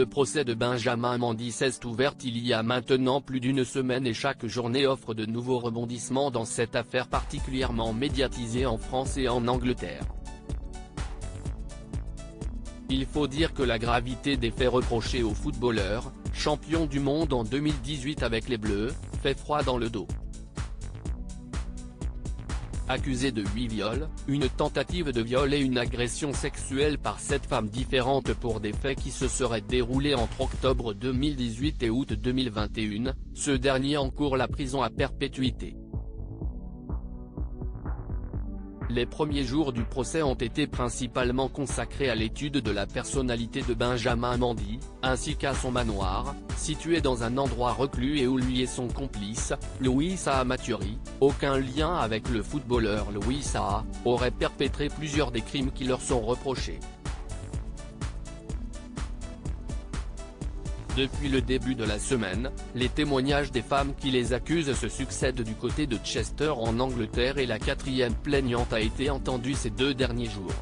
Le procès de Benjamin Mendy s'est ouvert il y a maintenant plus d'une semaine et chaque journée offre de nouveaux rebondissements dans cette affaire particulièrement médiatisée en France et en Angleterre. Il faut dire que la gravité des faits reprochés au footballeur, champion du monde en 2018 avec les Bleus, fait froid dans le dos. Accusé de 8 viols, une tentative de viol et une agression sexuelle par 7 femmes différentes pour des faits qui se seraient déroulés entre octobre 2018 et août 2021, ce dernier encourt la prison à perpétuité. Les premiers jours du procès ont été principalement consacrés à l'étude de la personnalité de Benjamin Mendy, ainsi qu'à son manoir, situé dans un endroit reclus et où lui et son complice, Louis Saha Maturi, aucun lien avec le footballeur Louis Saha, auraient perpétré plusieurs des crimes qui leur sont reprochés. Depuis le début de la semaine, les témoignages des femmes qui les accusent se succèdent du côté de Chester en Angleterre et la 4e plaignante a été entendue ces 2 derniers jours.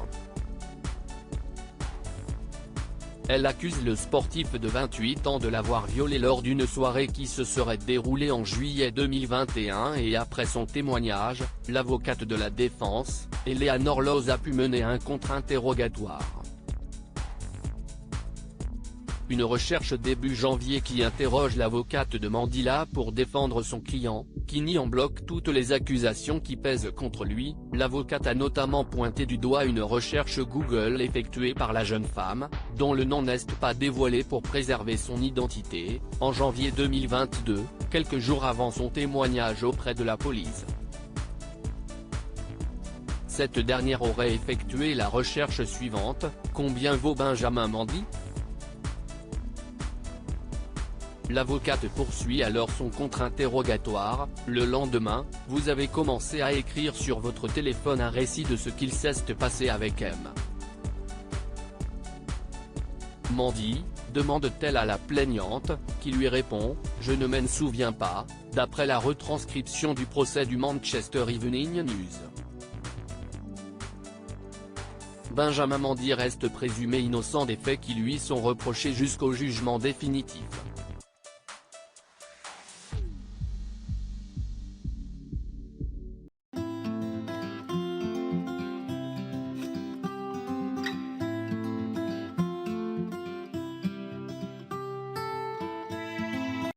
Elle accuse le sportif de 28 ans de l'avoir violée lors d'une soirée qui se serait déroulée en juillet 2021 et après son témoignage, l'avocate de la défense, Eleanor Laws a pu mener un contre-interrogatoire. Une recherche début janvier qui interroge l'avocate de Mendy pour défendre son client, qui nie en bloc toutes les accusations qui pèsent contre lui. L'avocate a notamment pointé du doigt une recherche Google effectuée par la jeune femme, dont le nom n'est pas dévoilé pour préserver son identité, en janvier 2022, quelques jours avant son témoignage auprès de la police. Cette dernière aurait effectué la recherche suivante: combien vaut Benjamin Mendy ? L'avocate poursuit alors son contre-interrogatoire. Le lendemain, vous avez commencé à écrire sur votre téléphone un récit de ce qu'il s'est passé avec M. Mendy, demande-t-elle à la plaignante, qui lui répond « Je ne m'en souviens pas », d'après la retranscription du procès du Manchester Evening News. Benjamin Mendy reste présumé innocent des faits qui lui sont reprochés jusqu'au jugement définitif.